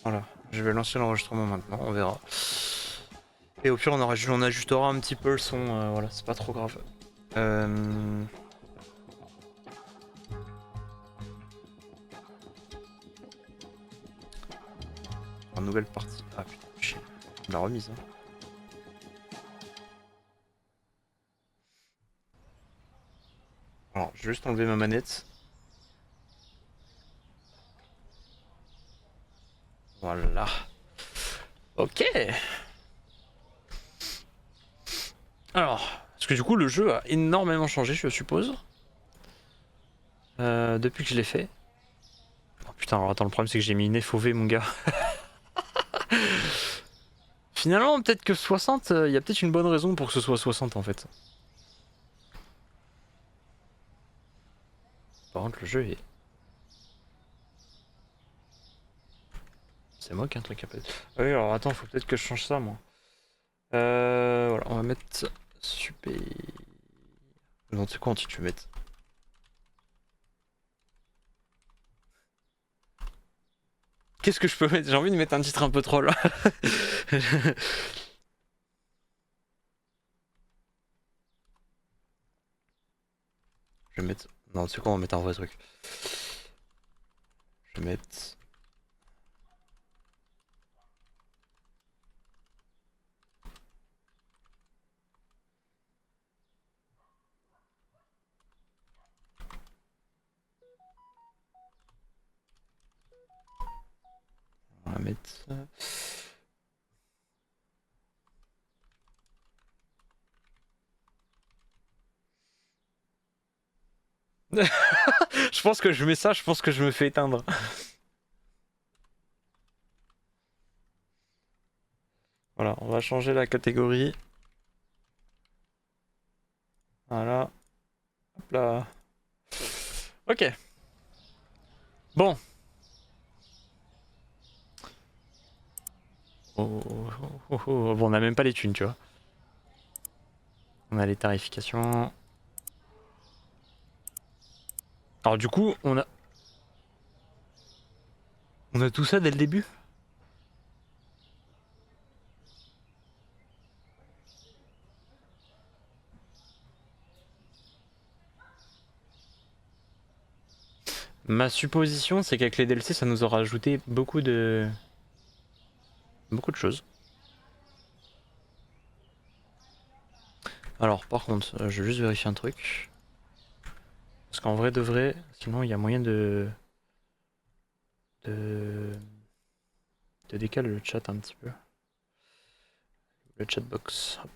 Voilà, je vais lancer l'enregistrement maintenant, on verra. Et au pire, on ajustera un petit peu le son, voilà, c'est pas trop grave. Une nouvelle partie. Ah putain, chier. La remise. Hein. Alors, je vais juste enlever ma manette. Voilà. Ok. Alors, parce que du coup, le jeu a énormément changé, je suppose. Depuis que je l'ai fait. Oh putain, alors attends, le problème c'est que j'ai mis une FOV, mon gars. Finalement, peut-être que 60, il y a peut-être une bonne raison pour que ce soit 60 en fait. Par contre, le jeu est. C'est moi qui ai un truc à peut-être. Ah oui, alors attends, faut peut-être que je change ça, moi. Voilà, on va mettre super. Non, tu sais quoi, tu veux mettre. Qu'est-ce que je peux mettre? J'ai envie de mettre un titre un peu troll. Je vais mettre. Non, tu sais quoi, on va mettre un vrai truc. Je vais mettre. On va mettre. Je pense que je mets ça, je pense que je me fais éteindre. Voilà, on va changer la catégorie. Voilà. Hop là. Ok. Bon. Bon, on a même pas les thunes, tu vois. On a les tarifications. Alors du coup, on a tout ça dès le début. Ma supposition, c'est qu'avec les DLC, ça nous aura ajouté beaucoup de choses. Alors, par contre, je vais juste vérifier un truc. Parce qu'en vrai de vrai, sinon il y a moyen de... de décaler le chat un petit peu. Le chatbox. Hop.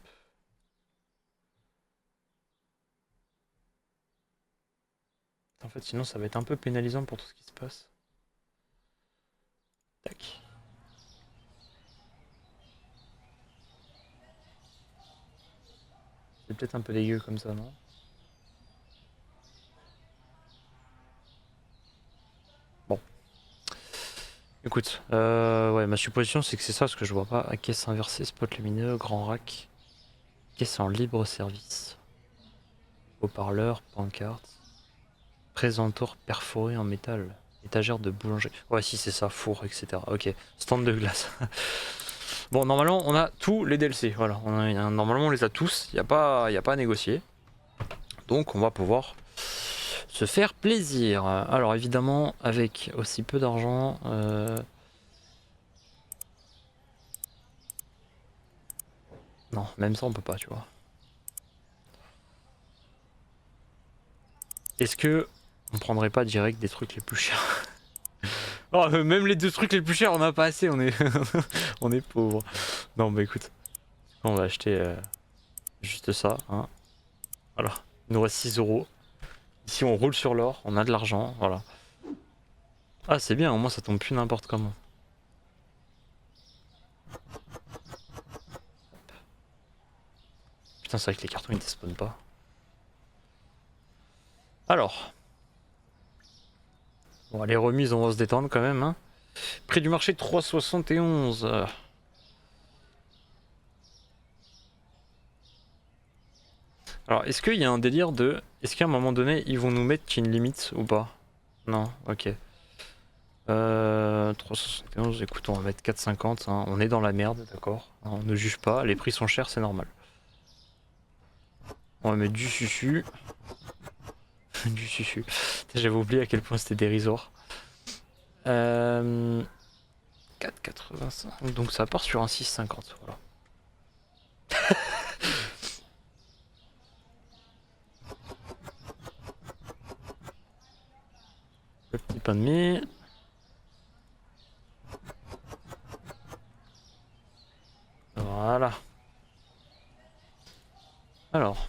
En fait, sinon ça va être un peu pénalisant pour tout ce qui se passe. Tac. C'est peut-être un peu dégueu comme ça, non? Bon. Écoute, ouais, ma supposition c'est que c'est ça, parce que je vois pas. Caisse inversée, spot lumineux, grand rack. Caisse en libre service. Haut-parleur, pancarte. Présentoir perforé en métal. Étagère de boulangerie. Ouais, si c'est ça, four, etc. Ok, stand de glace. Bon, normalement, on a tous les DLC. Voilà, normalement, on les a tous. Il n'y a pas à négocier. Donc, on va pouvoir se faire plaisir. Alors, évidemment, avec aussi peu d'argent. Non, même ça, on peut pas, tu vois. Est-ce que on prendrait pas direct des trucs les plus chers? Oh, même les deux trucs les plus chers, on n'a pas assez. On est, on est pauvre. Non, bah écoute, on va acheter juste ça. Hein. Voilà, il nous reste 6 euros. Ici, on roule sur l'or, on a de l'argent. Voilà. Ah, c'est bien, au moins ça tombe plus n'importe comment. Putain, c'est vrai que les cartons ils despawnent pas. Alors. Bon, les remises, on va se détendre quand même. Hein. Prix du marché 3,71. Alors, est-ce qu'il y a un délire de. Est-ce qu'à un moment donné, ils vont nous mettre une limite ou pas? Non, ok. 371, écoute, on va mettre 4,50, hein. On est dans la merde, d'accord, hein, on ne juge pas, les prix sont chers, c'est normal. On va mettre du susu. Du susu. J'avais oublié à quel point c'était dérisoire. 4,85, donc ça part sur un 6,50, voilà. Le petit pain de mie. Voilà. Alors.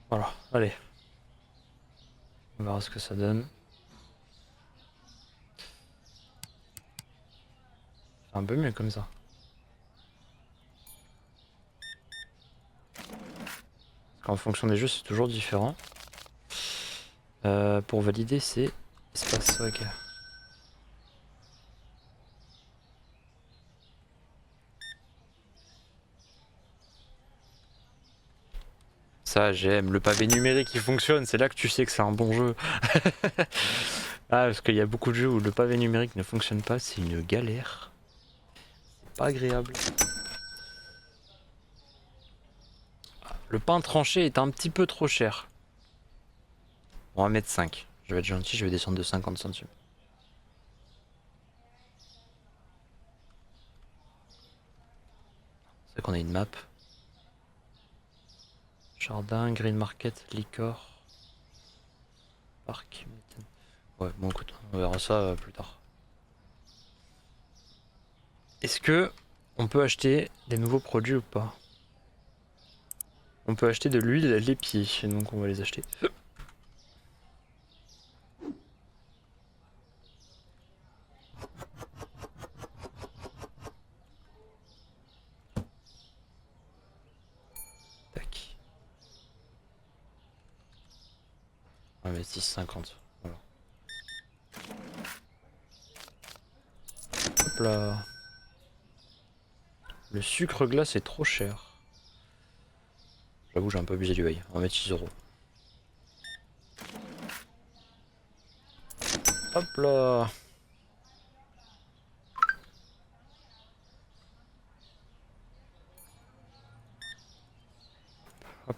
Voilà, allez. On verra ce que ça donne. C'est un peu mieux comme ça. Parce qu'en fonction des jeux, c'est toujours différent. Pour valider, c'est espace, ok. Ça, j'aime. Le pavé numérique qui fonctionne, c'est là que tu sais que c'est un bon jeu. Ah, parce qu'il y a beaucoup de jeux où le pavé numérique ne fonctionne pas, c'est une galère. C'est pas agréable. Le pain tranché est un petit peu trop cher. On va mettre 5. Je vais être gentil, je vais descendre de 50 centimes. C'est qu'on a une map. Jardin, Green Market, Licor. Parc. Ouais, bon écoute, on verra ça plus tard. Est-ce que on peut acheter des nouveaux produits ou pas? On peut acheter de l'huile l'épier, donc on va les acheter. Tac. On va mettre 6,50. Voilà. Hop là. Le sucre glace est trop cher. J'avoue, j'ai un peu abusé du bail. On va mettre 6 euros. Hop là. Hop.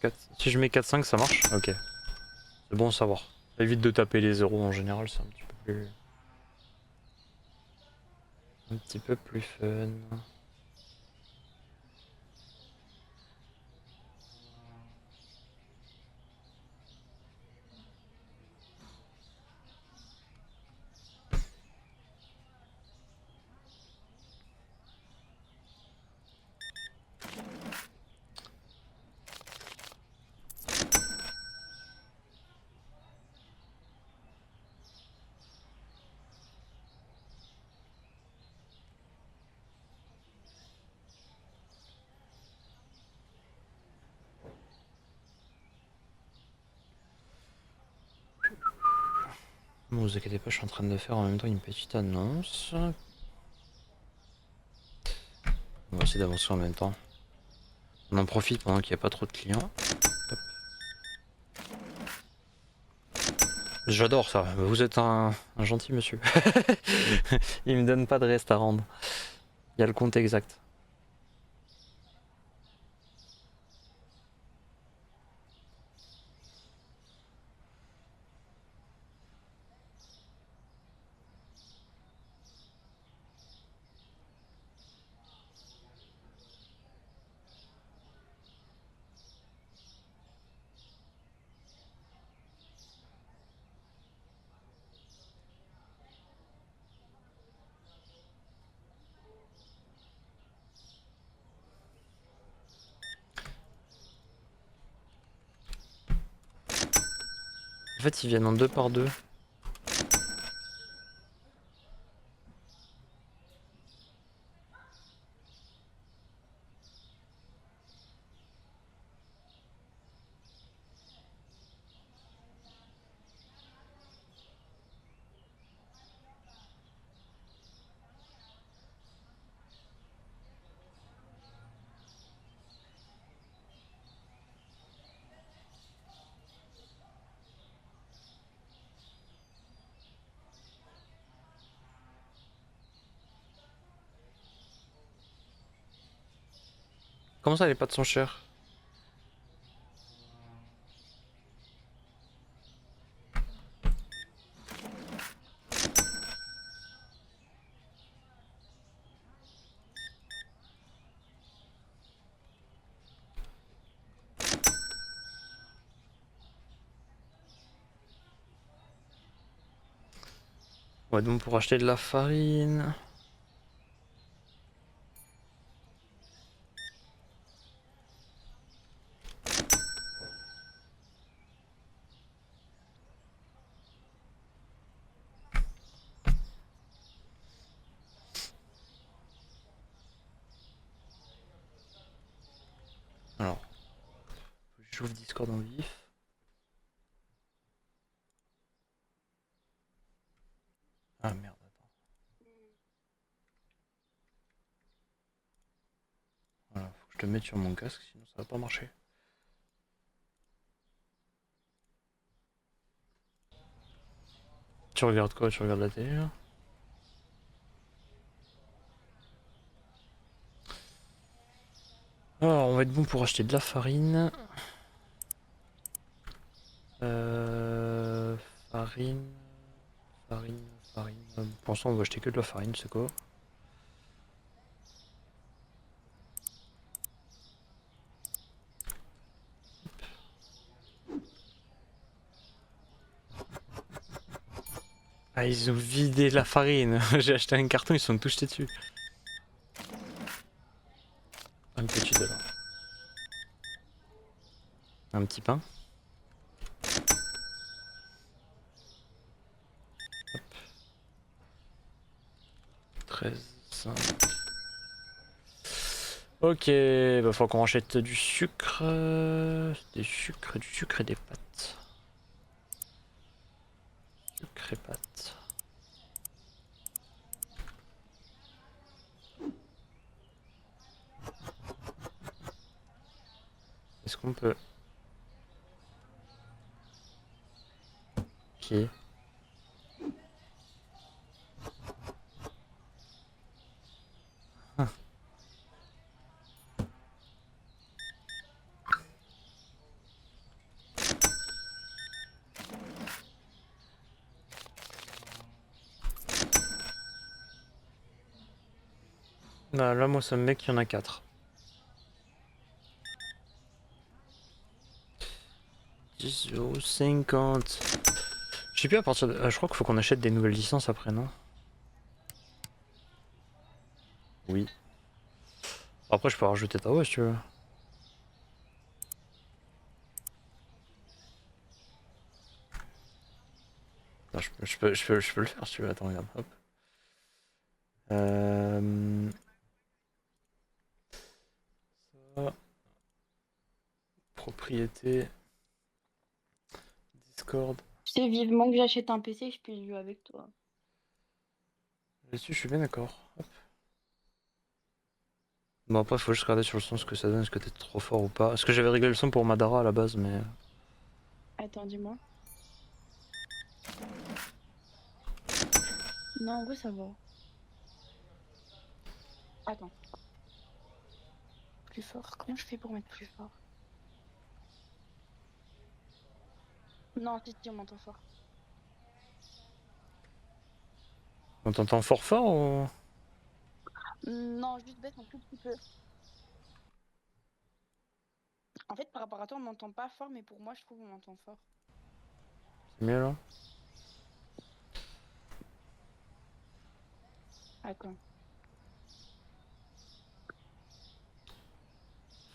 4. Si je mets 4,5 ça marche? Ok. C'est bon à savoir. Ça évite de taper les zéros en général, c'est un petit peu plus... Un petit peu plus fun. Bon, vous inquiétez pas, je suis en train de faire en même temps une petite annonce. On va essayer d'avancer en même temps. On en profite pendant qu'il n'y a pas trop de clients. Hop. J'adore ça, vous êtes un gentil monsieur. Il me donne pas de reste à rendre. Il y a le compte exact. En fait, ils viennent en 2 par 2. Comment ça les pâtes sont chères? Ouais, donc pour acheter de la farine. Alors, j'ouvre Discord en vif. Ah merde, attends. Voilà, faut que je te mette sur mon casque, sinon ça va pas marcher. Tu regardes quoi? Tu regardes la télé là? Alors, on va être bon pour acheter de la farine. Euh... Farine... Farine... Farine... Pour l'instant, on va acheter que de la farine, c'est quoi? Ah, ils ont vidé la farine. J'ai acheté un carton, ils se sont tous jetés dessus. Un petit dollar. Un petit pain. 13, 5. Ok, bah faut qu'on achète du sucre, du sucre et des pâtes. Sucre et pâtes. Est-ce qu'on peut... Ok. Ah. Bah, là, moi, ça me met qu'il y en a 4. 10,50 €. Je sais plus à partir de... je crois qu'il faut qu'on achète des nouvelles licences après, non? Oui. Après, je peux rajouter ta si tu veux. Non, je peux le faire si tu veux. Attends, regarde. Hop. Ça. Propriété. Discord. Tu sais vivement que j'achète un PC et que je puisse jouer avec toi. Là-dessus, je suis bien d'accord. Bon, après, faut juste regarder sur le son ce que ça donne, est-ce que t'es trop fort ou pas. Parce que j'avais réglé le son pour Madara à la base, mais... Attends, dis-moi. Non, en vrai, ça va. Attends. Plus fort. Comment je fais pour mettre plus fort? Non, si, on m'entend fort. On t'entend fort fort ou... Non, juste baisse un tout petit peu. En fait, par rapport à toi, on m'entend pas fort, mais pour moi, je trouve qu'on m'entend fort. C'est mieux là? Attends.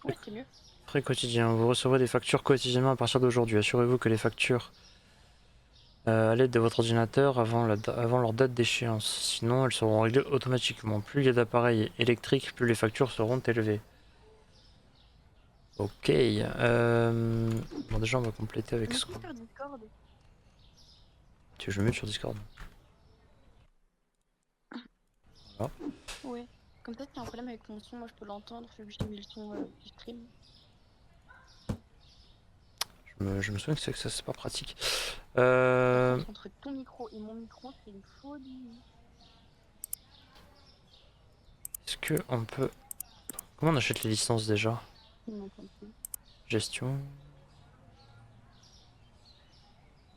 Ouais, c'est mieux. Frais quotidien. Vous recevrez des factures quotidiennement à partir d'aujourd'hui. Assurez-vous que les factures à l'aide de votre ordinateur avant leur date d'échéance. Sinon, elles seront réglées automatiquement. Plus il y a d'appareils électriques, plus les factures seront élevées. Ok. Bon, déjà, on va compléter avec ce qu'on... Sur Discord. Tu veux que je me mute sur Discord? Voilà. Ouais. Comme ça, si t'as un problème avec mon son, moi, je peux l'entendre, vu que j'ai mis le son du stream. Je me souviens que ça, c'est pas pratique. Par contre, entre ton micro et mon micro, c'est une folie. Est-ce que on peut... Comment on achète les licences déjà? On n'entend plus. Gestion.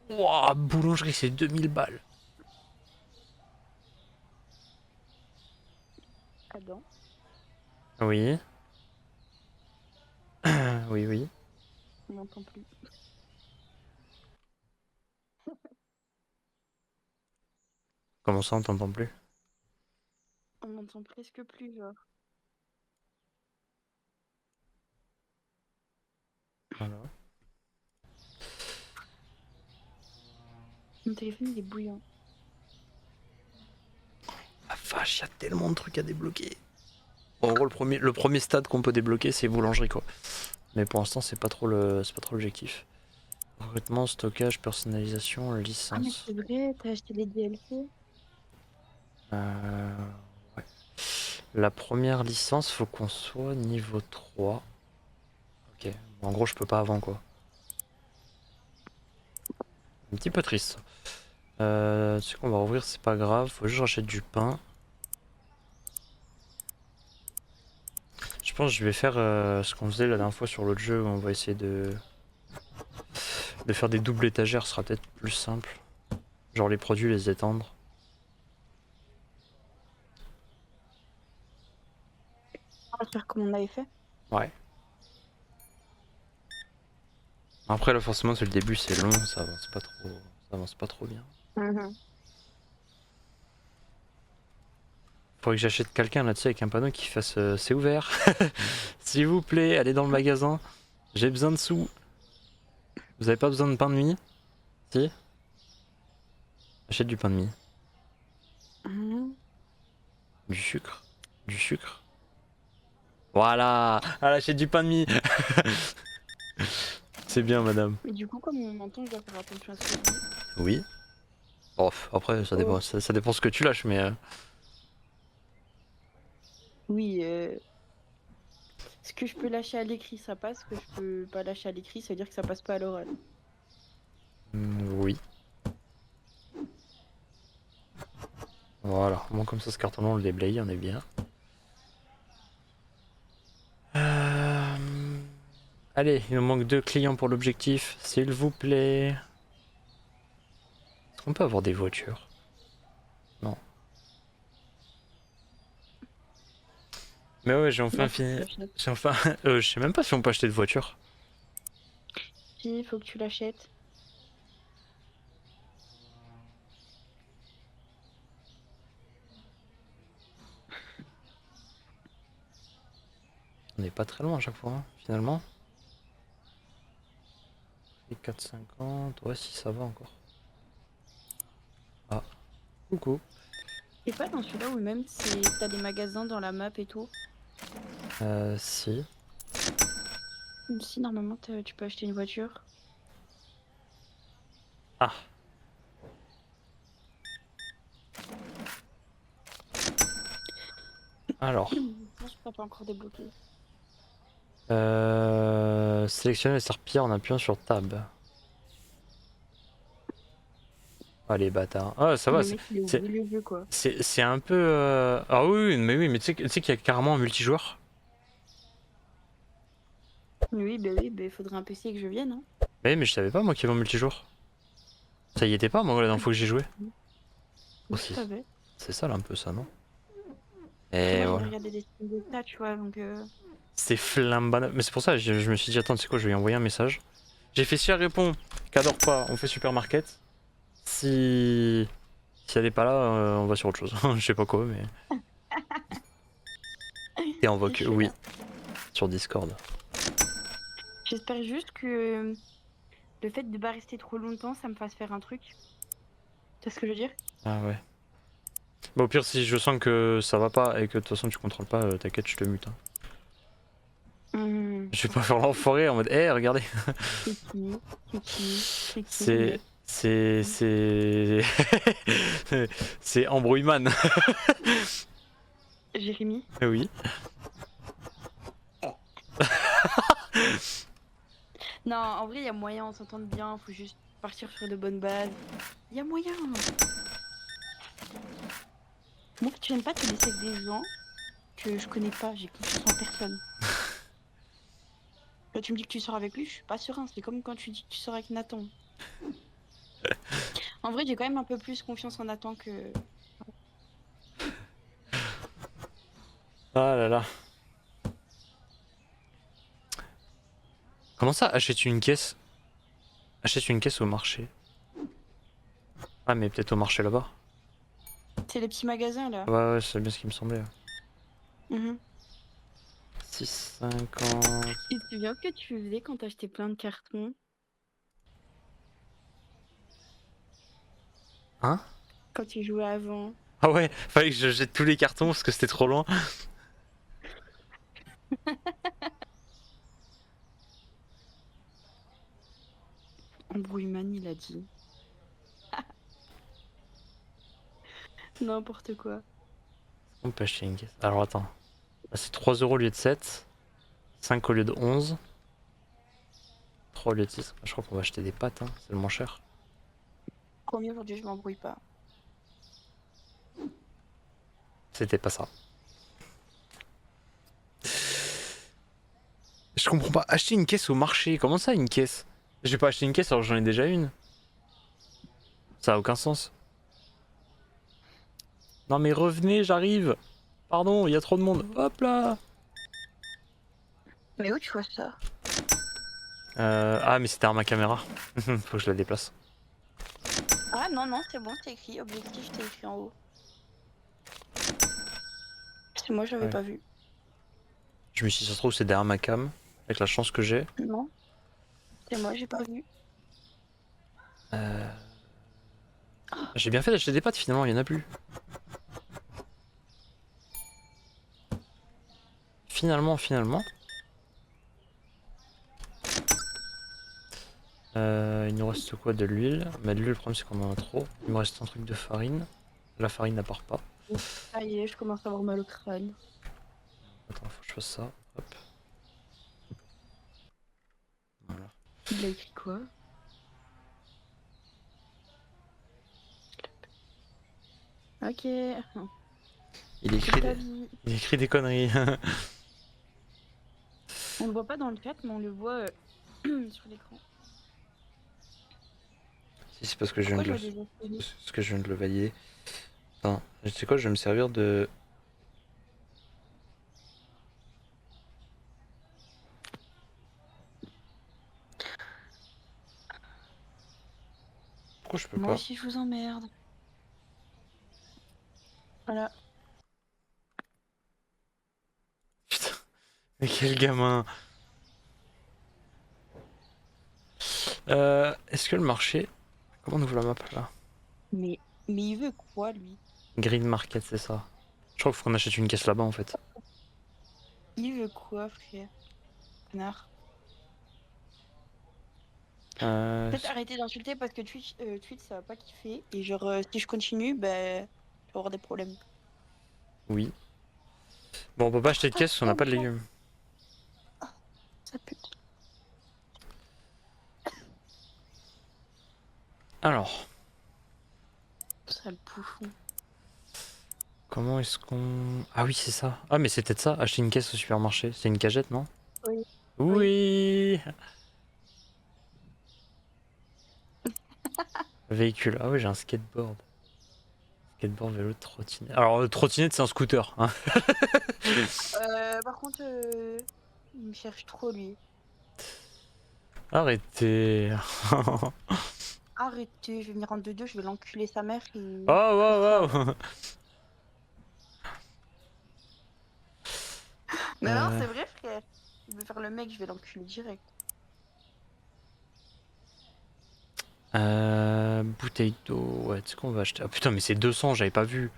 Wouah, boulangerie, c'est 2000 balles. Adam, Oui. Oui, oui. on n'entend plus. Comment ça, on t'entend plus? On n'entend presque plus, genre. Voilà. Mon téléphone, il est bouillant. Ah vache, il y a tellement de trucs à débloquer. Bon, en gros, le premier stade qu'on peut débloquer, c'est boulangerie, quoi. Mais pour l'instant, c'est pas trop l'objectif. Recrutement, stockage, personnalisation, Ah, mais licence. c'est vrai, t'as acheté les DLC? Euh, ouais. La première licence, faut qu'on soit niveau 3. Ok, bon, en gros, je peux pas avant, quoi. Un petit peu triste. Ce qu'on va rouvrir, c'est pas grave. Faut juste que j'achète du pain. Je pense que je vais faire ce qu'on faisait la dernière fois sur l'autre jeu. Où on va essayer de faire des doubles étagères. Ce sera peut-être plus simple. Genre les produits, les étendre. On va faire comme on avait fait. Ouais. Après, là, forcément, c'est le début, c'est long. Ça avance pas trop bien. Mhm. Faudrait que j'achète quelqu'un là-dessus avec un panneau qui fasse c'est ouvert. S'il vous plaît, allez dans le magasin. J'ai besoin de sous. Vous avez pas besoin de pain de mie? Si? Achète du pain de mie. Mhm. Du sucre. Du sucre. Voilà! Elle achète du pain de mie. C'est bien, madame. Mais du coup, comme on m'entend, je dois faire attention à ce que je dis. Oui. Oh, après, ça dépend, Oh, ça dépend ce que tu lâches, mais oui, ce que je peux lâcher à l'écrit, ça passe. Ce que je peux pas lâcher à l'écrit, ça veut dire que ça passe pas à l'oral. oui. Voilà. Bon, comme ça, ce carton-là, on le déblaye, on est bien. Euh, Allez, il nous manque 2 clients pour l'objectif, s'il vous plaît. Est-ce qu'on peut avoir des voitures? Non. Mais ouais, j'ai enfin Bah, faut que tu fini. l'achètes. J'ai enfin. Je sais même pas si on peut acheter de voiture. Si, faut que tu l'achètes. On n'est pas très loin à chaque fois, hein, finalement. Et 4,50. Ouais, si ça va encore. Ah, coucou. Et pas dans celui-là où même t'as les magasins dans la map et tout. Si. Si, normalement, tu peux acheter une voiture. Ah, alors. Moi, je peux pas encore débloquer. Sélectionner les serpillères en appuyant sur Tab. Ah, les bâtards. Ah, ça va, Le mec, il a oublié le jeu, quoi. c'est un peu. Ah oui, mais tu sais qu'il y a carrément un multijoueur. Oui, bah, il faudrait un PC et que je vienne, hein. Mais je savais pas, moi, qu'il y avait un multijoueur. Ça y était pas, moi, la dernière Ah, fois que j'ai joué. oui, je Aussi. savais. C'est ça, là, un peu ça, non? Après, Et moi, j'avais voilà. regardé des streams de ça, tu vois, donc... C'est flambant. Mais c'est pour ça, je me suis dit, attends, tu sais quoi, je vais lui envoyer un message. J'ai fait si elle répond qu'adore pas, on fait supermarket. Si elle est pas là, on va sur autre chose. Je sais pas quoi, mais. Et on voit Et je que suis oui, là. sur Discord. J'espère juste que le fait de pas rester trop longtemps, ça me fasse faire un truc. Tu vois ce que je veux dire? Ah ouais. Bah, au pire, si je sens que ça va pas et que de toute façon tu contrôles pas, t'inquiète, je te mute, hein. Hum, Je vais pas faire l'enfoiré en mode, hé, regardez. c'est qui? C'est qui? C'est qui le C'est. mec? C'est. C'est Embrouillman. Jérémy? Oui. Non, en vrai, il y a moyen, on s'entend bien, faut juste partir sur de bonnes bases. Il y a moyen. Moi, tu n'aimes pas te laisser avec des gens. que je connais pas, j'ai confiance en personne. Quand tu me dis que tu sors avec lui, je suis pas serein. C'est comme quand tu dis que tu sors avec Nathan. En vrai, j'ai quand même un peu plus confiance en Nathan que. Ah là là. Comment ça, achète une caisse? Achète une caisse au marché. Ah, mais peut-être au marché là-bas. C'est les petits magasins là. Ouais, c'est bien ce qui me semblait. Mhm. 6,50. Tu te souviens ce que tu faisais quand t'achetais plein de cartons? Hein? Quand tu jouais avant? Ah ouais, fallait que je jette tous les cartons parce que c'était trop loin. Embrouille-manie, il a dit. N'importe quoi. On peut acheter une caisse. Alors attends. Là, c'est 3 euros au lieu de 7. 5 au lieu de 11. 3 au lieu de 6. Je crois qu'on va acheter des pâtes, hein. C'est le moins cher. Promis, aujourd'hui, je m'embrouille pas. C'était pas ça. Je comprends pas. Acheter une caisse au marché. Comment ça, une caisse? J'ai pas acheté une caisse alors que j'en ai déjà une. Ça a aucun sens. Non mais revenez, j'arrive. Pardon, il y a trop de monde. Hop là. Mais où tu vois ça? Ah mais c'était à ma caméra. Faut que je la déplace. Ah non, non, c'est bon, c'est écrit. Objectif, c'est écrit en haut. C'est moi, j'avais Ouais. pas vu. Je me suis dit, ça se trouve c'est derrière ma cam. Avec la chance que j'ai. Non, c'est moi, j'ai pas vu. Euh... J'ai bien fait d'acheter des pâtes finalement, il y en a plus. Finalement. Il nous reste quoi? De l'huile. Mais de l'huile, le problème c'est qu'on en a trop. Il me reste un truc de farine. La farine n'appart pas. Ça y est, je commence à avoir mal au crâne. Attends, faut que je fasse ça. Hop. Voilà. Il a écrit quoi? Ok. Il C'est écrit ta des, vie. il écrit des conneries. On le voit pas dans le chat, mais on le voit sur l'écran. Si c'est parce que je viens Pourquoi de je le... vois des asterisques? Parce que je viens de le valider. Attends, tu sais quoi, je vais me servir de... Pourquoi je peux Moi pas? aussi, je vous emmerde. Voilà. Putain, mais quel gamin. Est-ce que le marché... Comment on ouvre la map là? Mais, mais il veut quoi, lui? Green Market, c'est ça. Je crois qu'il faut qu'on achète une caisse là-bas en fait. Il veut quoi, frère? Connard. Peut-être Si- arrêter d'insulter parce que Twitch, ça va pas kiffer. Et genre, si je continue, ben, je vais avoir des problèmes. Oui. Bon, on peut pas acheter de Ah, caisse parce qu'on n'a oh, pas de oh, légumes. ça pue. Alors, Sale bouffon. comment est-ce qu'on... Ah oui, c'est ça. Ah mais c'est peut-être ça, acheter une caisse au supermarché. C'est une cagette, non? Oui. Oui. Oui. Véhicule. Ah oui, j'ai un skateboard. Skateboard, vélo, trottinette. Alors, trottinette, c'est un scooter. Hein. Par contre, il me cherche trop, lui. Arrêtez. Arrêtez, je vais venir en 2-2, je vais l'enculer sa mère Oh, et je le ferai wow, avant. wow. Mais non, c'est vrai, frère. Il veut faire le mec, je vais l'enculer direct. Bouteille d'eau. Ouais, tu sais qu'on va acheter. Ah putain, mais c'est 200, j'avais pas vu.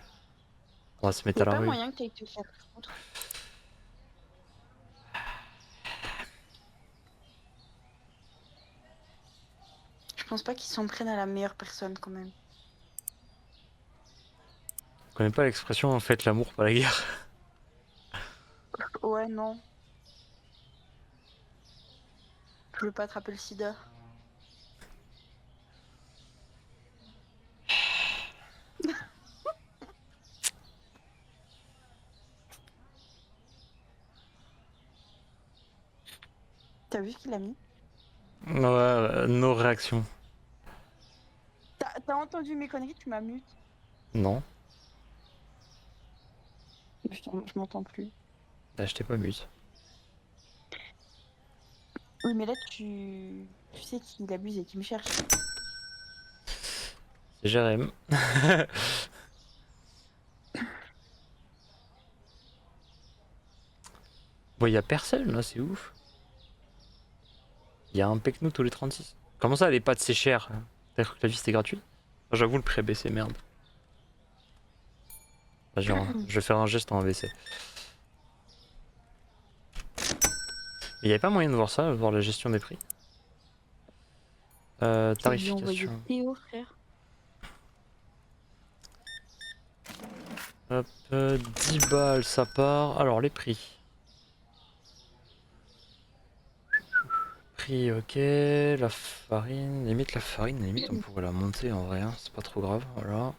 On va se mettre Y à a la pas rue. moyen que t'ailles te faire foutre. Je pense pas qu'ils s'en prennent à la meilleure personne quand même. On connaît pas l'expression faites l'amour, pas la guerre. Ouais, non. Je veux pas attraper le sida. T'as vu ce qu'il a mis? Ouais, nos réactions. T'as entendu mes conneries, tu m'as mute. Non, Je m'entends plus. là je t'ai pas mute. Oui, mais là, tu sais qu'il abuse et qu'il me cherche. C'est Jérém. Bon, y a personne là, c'est ouf. Y a un Pecno tous les 36. Comment ça, les pâtes c'est cher? T'as cru que la vie c'était gratuit? J'avoue, le prix baissé, merde. Vas-y, je vais faire un geste en AVC. Mais y avait pas moyen de voir ça, voir la gestion des prix? Je lui ai envoyé Tarification. Théo, frère. Hop, 10 balles ça part. Alors les prix. Prix ok, la farine, limite on pourrait la monter en vrai, hein. C'est pas trop grave, voilà.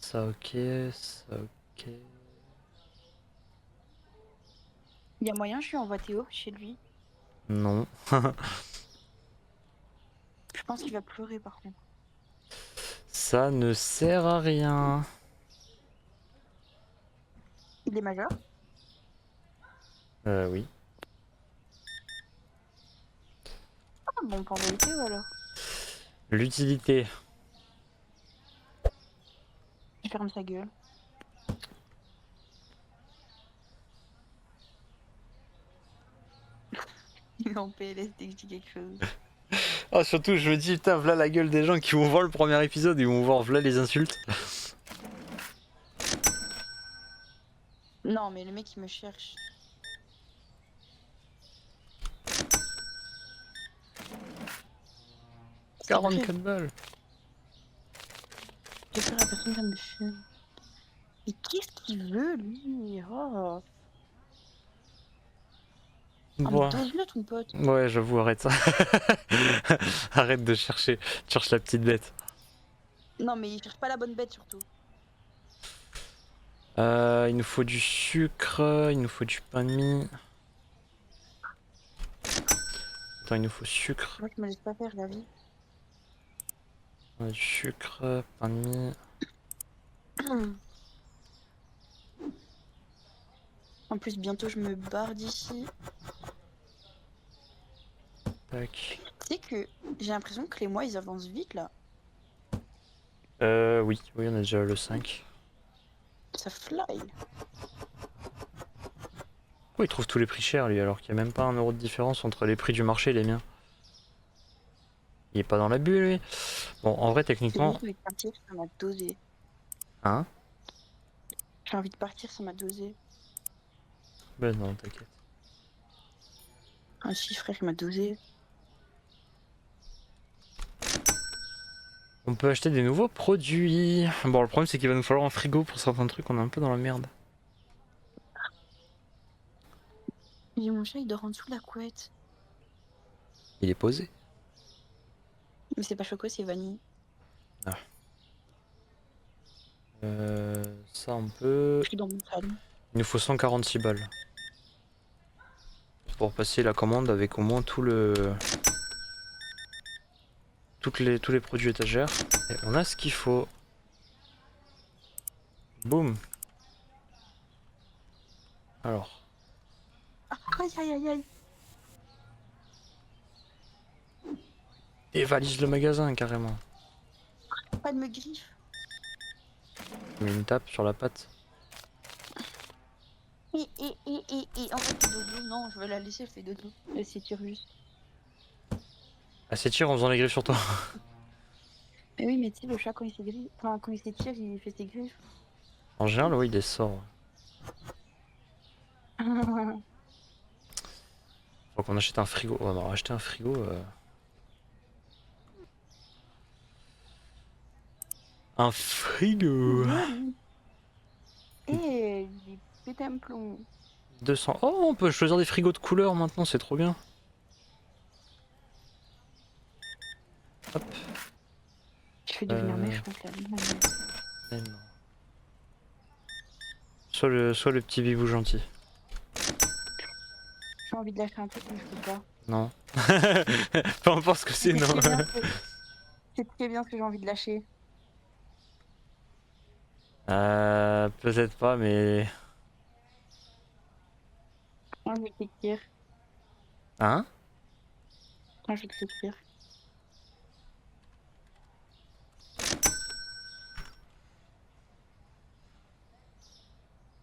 Ça ok, ça ok. Il y a moyen, je lui envoie Théo chez lui. Non. Je pense qu'il va pleurer par contre. Ça ne sert à rien. Il est majeur? Oui. Ah bon, on peut envoyer Théo alors. L'utilité. Il ferme sa gueule. Il est en PLS dès que je dis quelque chose. Ah, surtout, je me dis, putain, voilà la gueule des gens qui vont voir le premier épisode, ils vont voir voilà les insultes. Non, mais le mec il me cherche. C'est 44 balles. J'ai peur la personne ça me fume. Mais qu'est-ce qu'il veut lui? Oh. Ah mais Bon. dose-le ton pote. Ouais, j'avoue, arrête ça. Arrête de chercher. Tu cherches la petite bête. Non mais il cherche pas la bonne bête surtout. Il nous faut du sucre, il nous faut du pain de mie. Attends, il nous faut sucre. Moi je me laisse pas faire la vie. On a du sucre, pain de mie. En plus bientôt je me barre d'ici. Tac. Tu sais que j'ai l'impression que les mois ils avancent vite là. Oui, on a déjà le 5. Ça fly. Pourquoi il trouve tous les prix chers lui alors qu'il n'y a même pas 1 euro de différence entre les prix du marché et les miens? Il est pas dans la bulle lui. Bon, en vrai, C'est techniquement. bon, je vais partir, ça m'a dosé. Hein? J'ai envie de partir, ça m'a dosé. Ben non, t'inquiète. Ah si frère, il m'a dosé. On peut acheter des nouveaux produits. Bon, le problème c'est qu'il va nous falloir un frigo pour certains trucs, on est un peu dans la merde. Et mon chat il dort en dessous de la couette. Il est posé. Mais c'est pas Choco, c'est Vanille. Ça on peut. Je suis dans mon salon. Il nous faut 146 balles. Pour passer la commande avec au moins tout le. Tous les produits étagères. Et on a ce qu'il faut. Boum. Alors. Ah, aïe aïe aïe aïe. Dévalise le magasin carrément. Pas de me griffe. Mets une tape sur la patte. Et en fait dodo, non, je vais la laisser, elle fait dodo. Elle s'étire juste. Ah, s'étire en faisant les griffes sur toi. Mais oui, mais tu sais, le chat quand il s'étire, enfin, quand il s'étire, il fait ses griffes. En général, oui, il les sort. Faut qu'on achète un frigo. On va acheter un frigo. Un frigo. Et il pète un plomb. 200. Oh, on peut choisir des frigos de couleur maintenant, c'est trop bien. Hop. Je vais devenir méchante là. Mais non. Soit le petit bibou gentil. J'ai envie de lâcher un truc, mais je peux pas. Non. Peu importe ce que c'est, C'est non. très bien ce que, c'est très bien ce que j'ai envie de lâcher. Peut-être pas, mais... Quand je vais t'écrire. Hein? Quand je vais t'écrire.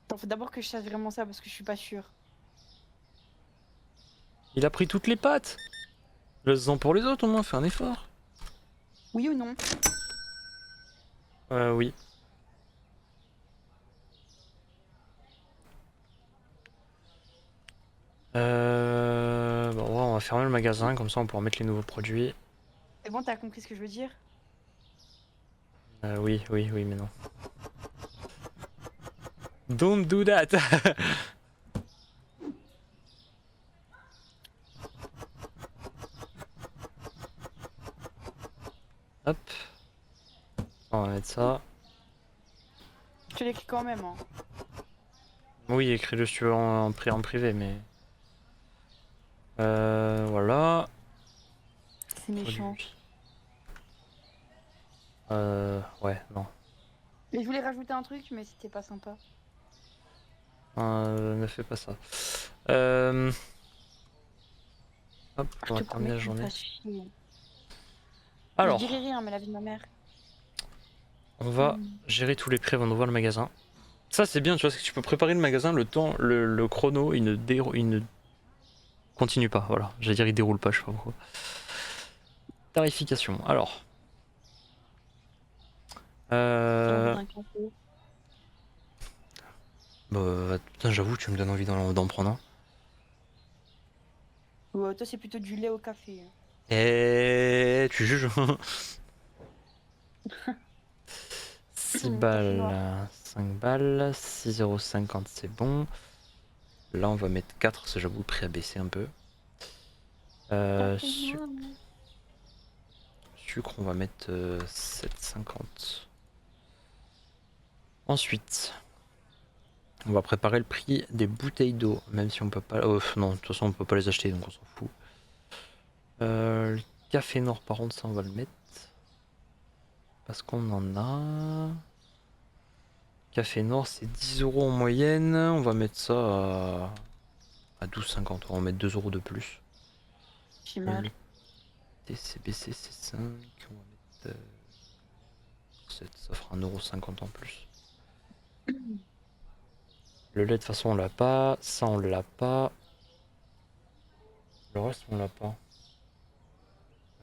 Attends, faut d'abord que je sache vraiment ça parce que je suis pas sûre. Il a pris toutes les pattes. Laisse-en pour les autres, au moins, fais un effort. Oui ou non? Oui. Bon, ouais, on va fermer le magasin, comme ça on pourra mettre les nouveaux produits. C'est bon, t'as compris ce que je veux dire? Oui, oui, oui, mais non. Don't do that. Hop. On va mettre ça. Je te l'écris quand même, hein. Oui, écris-le si tu veux en privé, mais... voilà. C'est méchant. Produit. Ouais, non. Mais je voulais rajouter un truc, mais c'était pas sympa. Ne fais pas ça. Hop, Je on te va terminer promets la que tu me journée. fasses chier. Je dirai Alors, rien, mais la vie de ma mère. on va gérer tous les prix avant d'ouvrir le magasin. Ça c'est bien, tu vois, c'est que tu peux préparer le magasin, le temps, le chrono, il ne continue pas, voilà. J'allais dire il déroule pas, je sais pas pourquoi. Tarification, alors. J'en veux Euh... un café. Bah, putain, j'avoue, tu me donnes envie d'en prendre un. Ou toi, c'est plutôt du lait au café. Et tu juges. 6 Café balles, noir. 5 balles, 6,50€ c'est bon. Là on va mettre 4, c'est j'avoue le prix a baissé un peu. Café noir. Sucre on va mettre 7,50. Ensuite, on va préparer le prix des bouteilles d'eau, même si on peut pas... Oh, non, de toute façon on peut pas les acheter donc on s'en fout. Le café noir par contre ça on va le mettre. Parce qu'on en a... Café noir c'est 10€ en moyenne, on va mettre ça à 12,50€, on va mettre 2€ de plus. J'ai mal. Le TCBC c'est 5, on va mettre 7, ça fera 1,50€ en plus. Le lait de toute façon on l'a pas, ça on l'a pas. Le reste on l'a pas.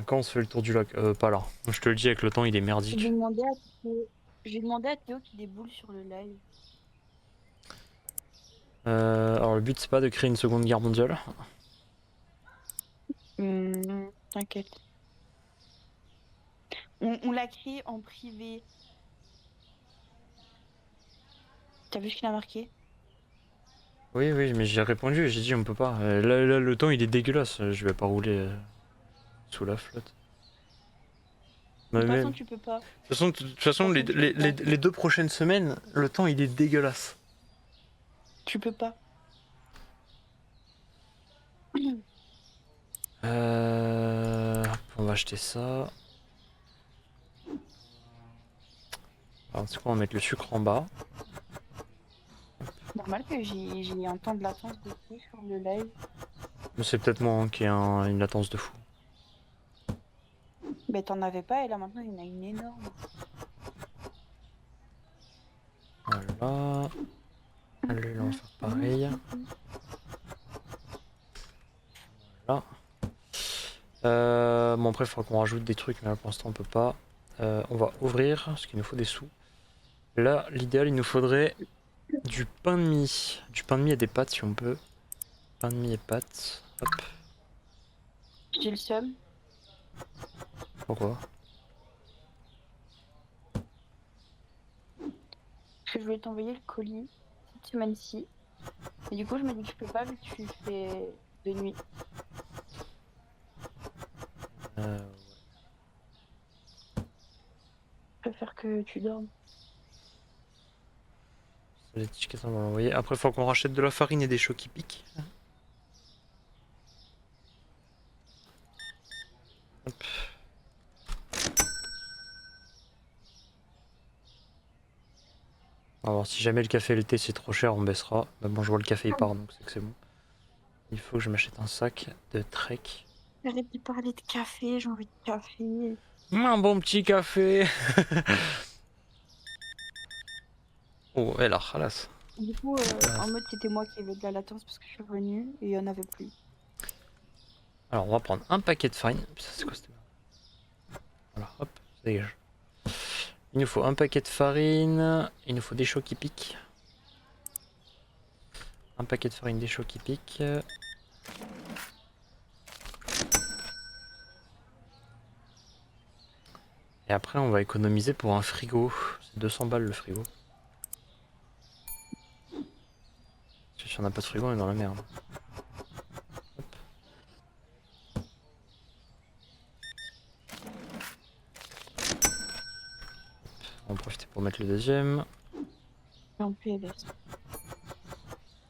Quand on se fait le tour du lac, pas là. Je te le dis avec le temps il est Je vais merdique. demander à Théo, je vais demander à Théo qui déboule sur le live. Alors le but c'est pas de créer une seconde guerre mondiale. T'inquiète. On l'a créé en privé. T'as vu ce qu'il a marqué? Oui oui mais j'ai répondu, j'ai dit on peut pas. Là, le temps il est dégueulasse, je vais pas rouler sous la flotte. De Mais toute façon, même. tu peux pas. De toute façon Tu peux pas. les 2 prochaines semaines, le temps il est dégueulasse. Tu peux pas. On va acheter ça. Alors c'est quoi, on va mettre le sucre en bas. Normal que j'ai un temps de latence de fou sur le live. Mais c'est peut-être moi hein, qui ai une latence de fou. Mais t'en avais pas et là maintenant il y en a une énorme. Voilà. Allez, là, on va faire pareil. Voilà. Bon après il faudra qu'on rajoute des trucs, mais là pour l'instant on peut pas. On va ouvrir, parce qu'il nous faut des sous. Là, l'idéal, il nous faudrait du pain de mie. Du pain de mie et des pâtes si on peut. Pain de mie et pâtes. Hop. J'ai le seum. Pourquoi? Parce que je voulais t'envoyer le colis cette semaine-ci. Et du coup, je me dis que je peux pas vu que tu fais de nuit. Ouais. Je préfère que tu dormes. Les tickets, on va l'envoyer. Après, il faut qu'on rachète de la farine et des chocs qui piquent. Alors si jamais le café et le thé c'est trop cher, on baissera. Mais bon, je vois le café il part, donc c'est que c'est bon. Il faut que je m'achète un sac de trek. Arrête de parler de café, j'ai envie de café. Un bon petit café. Oh, et là, halas. Du coup, en mode c'était moi qui avais de la latence parce que je suis revenue et il n'y en avait plus. Alors on va prendre un paquet de farine. Ça c'est quoi cette merde? Voilà, hop, ça dégage. Il nous faut un paquet de farine. Il nous faut des chocs qui piquent. Un paquet de farine, des chocs qui piquent. Et après on va économiser pour un frigo. C'est 200 balles le frigo. Si on n'a pas de frigo, on est dans la merde. Hop. On va en profiter pour mettre le deuxième. En PLS.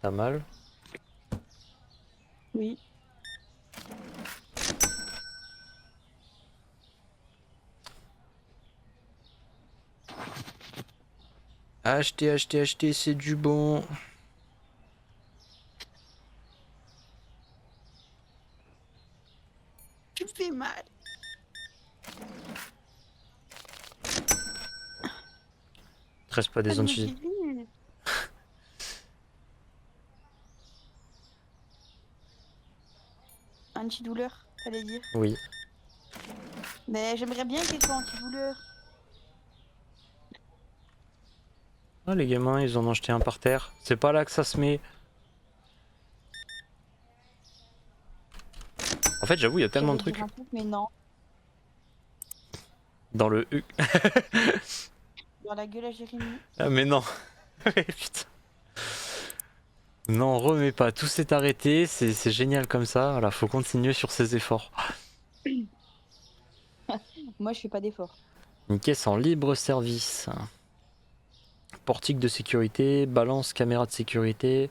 Pas mal. Oui. Acheter, acheter, acheter, c'est du bon. Tu fais mal. Reste pas des anti. Antidouleur, t'allais dire. Oui. Mais j'aimerais bien qu'il soit antidouleur. Ah, les gamins, ils en ont jeté un par terre. C'est pas là que ça se met. En fait, j'avoue, il y a tellement de J'allais dire trucs un truc, mais non. dans le U. Dans la gueule à Jérémy. Ah, mais non. Putain. Non, remets pas. Tout s'est arrêté. C'est génial comme ça. Voilà, faut continuer sur ses efforts. Moi, je fais pas d'effort. Une caisse en libre service. Portique de sécurité, balance, caméra de sécurité,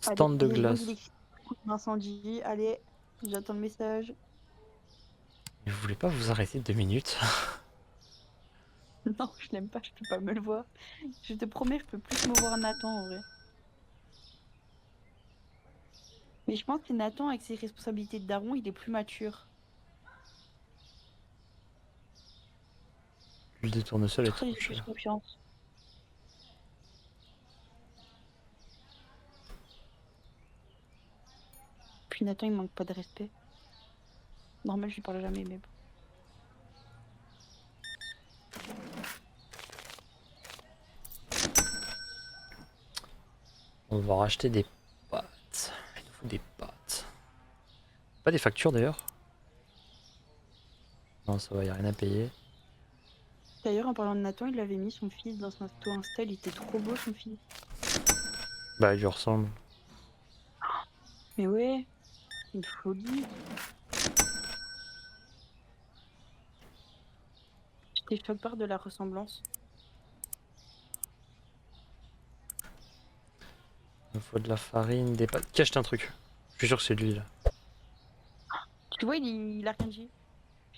stand de Allez, glace. Incendie, allez, j'attends le message. Mais vous voulez pas vous arrêter 2 minutes? Non, je l'aime pas, je peux pas me le voir. Je te promets, je peux plus me voir Nathan en vrai. Mais je pense que Nathan, avec ses responsabilités de daron, il est plus mature. Le détourne-seul est Pour ça, trop j'ai plus cher. confiance. Puis Nathan, il manque pas de respect. Normal, je lui parle jamais, mais bon. On va racheter des pâtes. Il nous faut des pâtes. Pas des factures d'ailleurs? Non, ça va, y a rien à payer. D'ailleurs, en parlant de Nathan, il avait mis son fils dans son auto Insta, il était trop beau son fils. Bah, il lui ressemble. Mais ouais, une folie. J'étais choquée par de la ressemblance. Il nous faut de la farine, des pâtes. Qui a acheté un truc? Je suis sûr que c'est lui là. Tu vois, il a rien dit.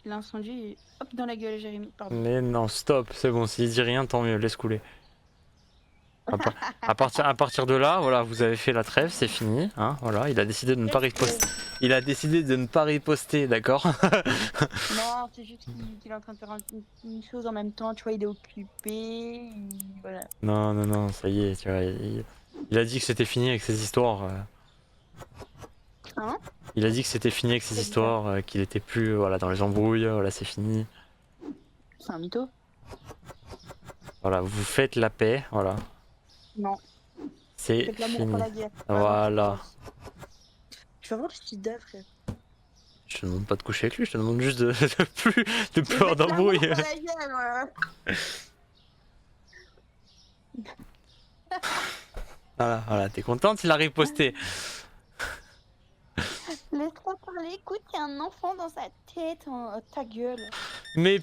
Il a incendié et hop dans la gueule à Jérémy, pardon. Mais non, stop, c'est bon, s'il dit rien, tant mieux, laisse couler. À partir de là, voilà, vous avez fait la trêve, c'est fini. Hein, voilà, il a décidé de ne pas riposter. Il a décidé de ne pas riposter, d'accord? Non, c'est juste qu'il est en train de faire une chose en même temps, tu vois, il est occupé, voilà. Non, non, non, ça y est, tu vois, il a dit que c'était fini avec ses histoires. Hein? Il a dit que c'était fini avec ses C'est histoires, qu'il était plus voilà, dans les embrouilles, voilà, c'est fini. C'est un mytho? Voilà, vous faites la paix, voilà. Non, C'est faites l'amour fini. pas la guerre. Voilà. Tu vas voir le sida, frère. Je te demande pas de coucher avec lui, je te demande juste de plus avoir d'embrouille. L'amour pas la guerre, Voilà, voilà, t'es contente, il a riposté. Laisse-moi parler, écoute, il y a un enfant dans sa tête, ta gueule. Mais.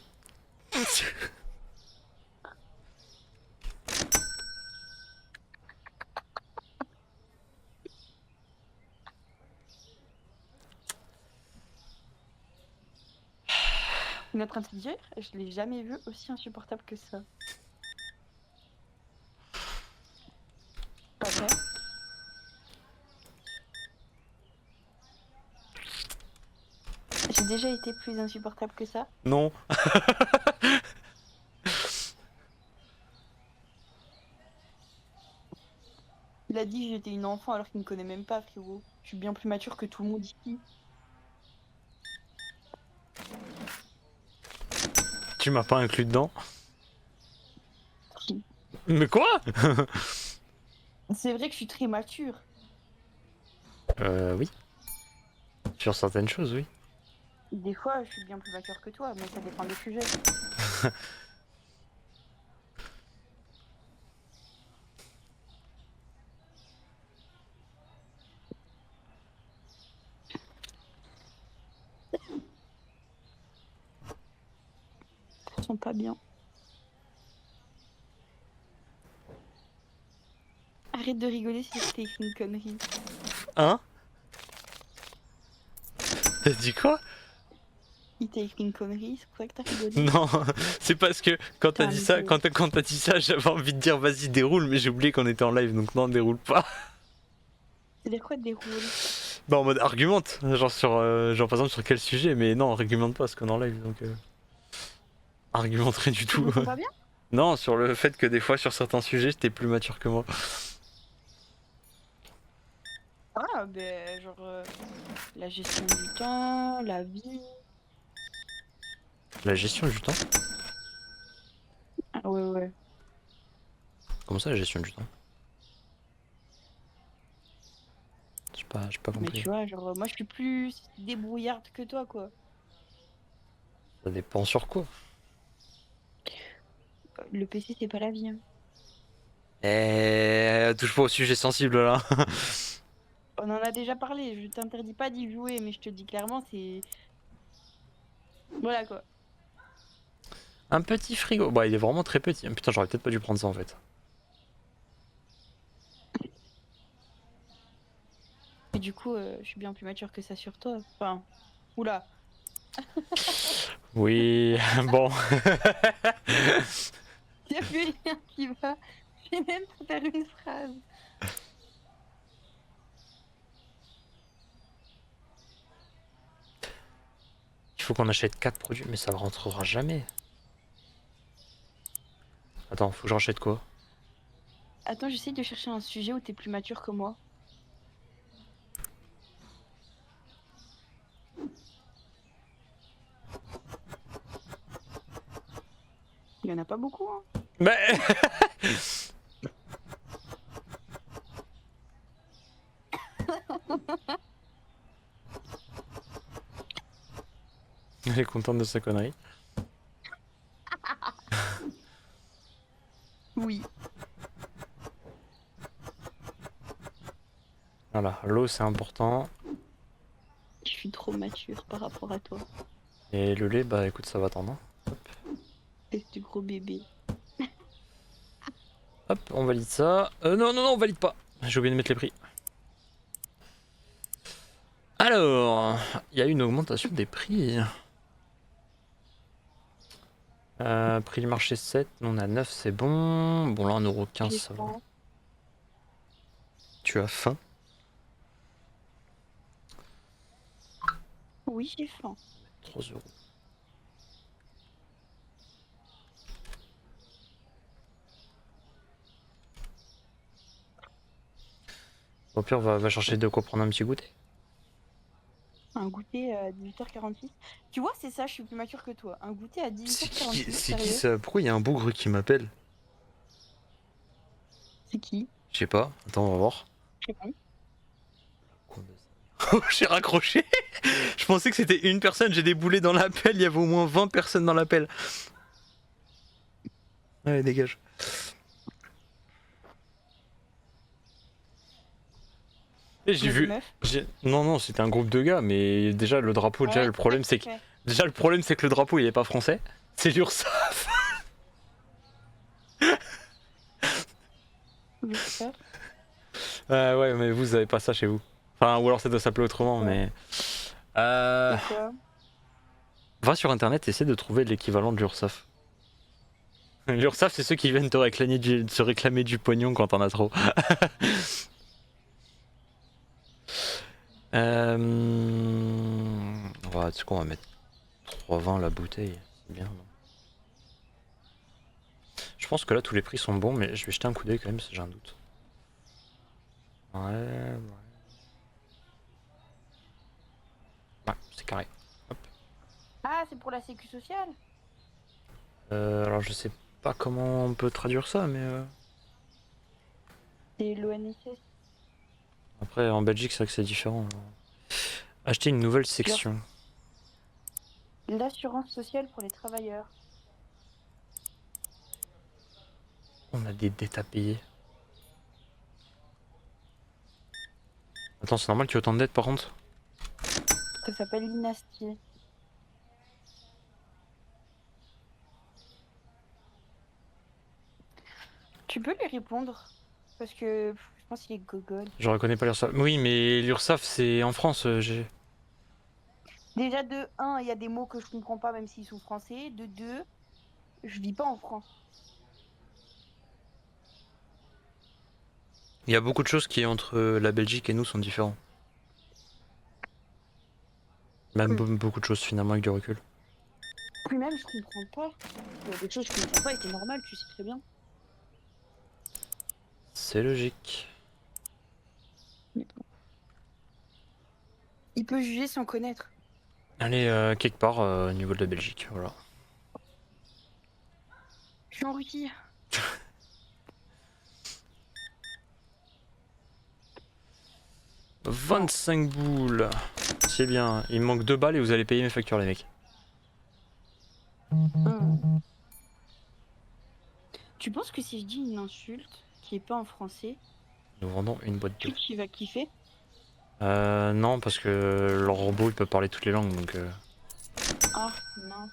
On est en train de se dire, je l'ai jamais vu aussi insupportable que ça. Pas vrai? J'ai déjà été plus insupportable que ça. Non. Il a dit que j'étais une enfant alors qu'il me connaît même pas, frérot. Je suis bien plus mature que tout le monde ici. Tu m'as pas inclus dedans. Si. Mais quoi? C'est vrai que je suis très mature. Oui. Sur certaines choses, oui. Des fois, je suis bien plus mature que toi, mais ça dépend des sujets. Ils sont pas bien. Arrête de rigoler si c'était une connerie. Hein? T'as dit quoi? Il t'a écrit une connerie, c'est pour ça que t'as rigolé. Non, c'est parce que quand t'as Putain, dit ça, mais- quand t'as dit ça, j'avais envie de dire vas-y déroule, mais j'ai oublié qu'on était en live, donc non, déroule pas. C'est-à-dire quoi déroule? Bah en mode argumente, genre sur, genre par exemple sur quel sujet, mais non, argumente pas parce qu'on est en live, donc argumenterait du Tu tout. me sens pas bien? Non, sur le fait que des fois sur certains sujets, t'es plus mature que moi. Ah, ben, genre, la gestion du temps, la vie. La gestion du temps? Ah, ouais, ouais. Comment ça la gestion du temps? J'ai pas Mais compris. tu vois, genre, moi, je suis plus débrouillarde que toi, quoi. Ça dépend sur quoi. Le PC, c'est pas la vie, hein. Touche pas au sujet sensible là. On en a déjà parlé, je t'interdis pas d'y jouer, mais je te dis clairement, c'est... Voilà, quoi. Un petit frigo. Bah il est vraiment très petit. Putain, j'aurais peut-être pas dû prendre ça en fait. Et du coup, je suis bien plus mature que ça sur toi. Enfin, oula. Oui, bon. Il y a plus rien qui va. Je vais même pas faire une phrase. Il faut qu'on achète 4 produits, mais ça rentrera jamais. Attends, faut que j'achète quoi? Attends, j'essaie de chercher un sujet où t'es plus mature que moi. Il y en a pas beaucoup, hein. Mais elle est contente de sa connerie. Oui. Voilà, l'eau c'est important. Je suis trop mature par rapport à toi. Et le lait, bah écoute, ça va attendre. Espèce de gros bébé. Hop, on valide ça. Non, non, non, on valide pas. J'ai oublié de mettre les prix. Alors, il y a eu une augmentation des prix. Prix du marché 7, nous on a 9, c'est bon. Bon là 1,15€, J'ai ça va. faim. Tu as faim? Oui, j'ai faim. 3€. Au pire, va chercher de quoi prendre un petit goûter. Un goûter à 18h46. Tu vois, c'est ça, je suis plus mature que toi. Un goûter à C'est 18h46, qui sérieux. ça? Pourquoi il y a un bougre qui m'appelle? C'est qui? Je sais pas, attends, on va voir. Je sais pas. Oh, j'ai raccroché. Je pensais que c'était une personne, j'ai déboulé dans l'appel, il y avait au moins 20 personnes dans l'appel. Ouais, dégage. Et j'ai Il y a des vu. meufs. Non, non, c'était un groupe de gars, mais déjà le drapeau, déjà Ouais, le problème c'est que. ouais. Déjà le problème c'est que le drapeau il est pas français. C'est l'URSSAF. J'espère. Ouais, mais vous avez pas ça chez vous. Enfin, ou alors ça doit s'appeler autrement, Ouais. mais. C'est quoi? Va sur internet, essaie de trouver l'équivalent de l'URSSAF. L'URSSAF, c'est ceux qui viennent se réclamer du pognon quand t'en as trop. Ouais, tu sais qu'on va mettre 3,20 la bouteille, c'est bien. Non, je pense que là tous les prix sont bons, mais je vais jeter un coup d'œil quand même si j'ai un doute. Ouais, c'est carré. Hop. Ah, c'est pour la sécu sociale. Alors je sais pas comment on peut traduire ça, mais C'est l'ONSS. après en Belgique c'est vrai que c'est différent. Acheter une nouvelle section. L'assurance sociale pour les travailleurs. On a des dettes à payer. Attends, c'est normal qu'il y ait autant de dettes par contre? Ça s'appelle l'INASTI. Tu peux lui répondre parce que je pense qu'il est gogol. Je reconnais pas l'URSSAF. Oui, mais l'URSSAF c'est en France. Déjà de 1, il y a des mots que je comprends pas même s'ils sont français. De 2, je vis pas en France. Il y a beaucoup de choses qui entre la Belgique et nous sont différents. Même beaucoup de choses finalement avec du recul. Puis même je comprends pas. Il y a des choses que je comprends pas et c'est normal, tu sais très bien. C'est logique. Il peut juger sans connaître. Allez, quelque part au niveau de la Belgique, voilà. Je suis en Russie. « 25 boules. C'est bien. Il me manque 2 balles et vous allez payer mes factures, les mecs. Tu penses que si je dis une insulte qui est pas en français, Nous vendons une boîte d'eau. tu vas kiffer? Non, parce que leur robot il peut parler toutes les langues donc. Ah mince.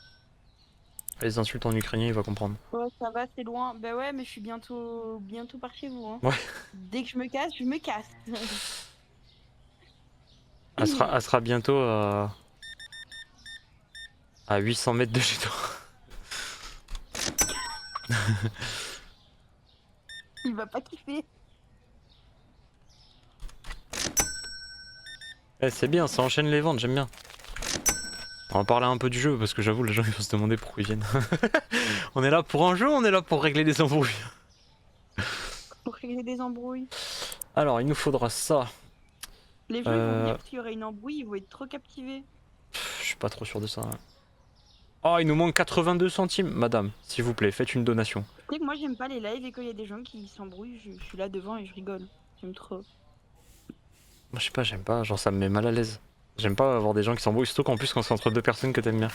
Les insultes en ukrainien il va comprendre. Ouais, ça va, c'est loin. Bah ouais, mais je suis bientôt par chez vous. Hein. Ouais. Dès que je me casse, je me casse. Elle sera bientôt à 800 mètres de chez toi. Il va pas kiffer. C'est bien, ça enchaîne les ventes, j'aime bien. On va parler un peu du jeu parce que j'avoue les gens ils vont se demander pourquoi ils viennent. On est là pour un jeu, on est là pour régler des embrouilles. Pour régler des embrouilles. Alors il nous faudra ça. Les gens ils vont dire qu'il y aurait une embrouille, ils vont être trop captivés. Je suis pas trop sûr de ça. Oh, il nous manque 82 centimes. Madame, s'il vous plaît, faites une donation. Tu sais que moi j'aime pas les lives et quand il y a des gens qui s'embrouillent, je suis là devant et je rigole. J'aime trop. Moi, je sais pas, j'aime pas. Genre, ça me met mal à l'aise. J'aime pas avoir des gens qui s'embrouillent, surtout qu'en plus, quand c'est entre deux personnes que t'aimes bien.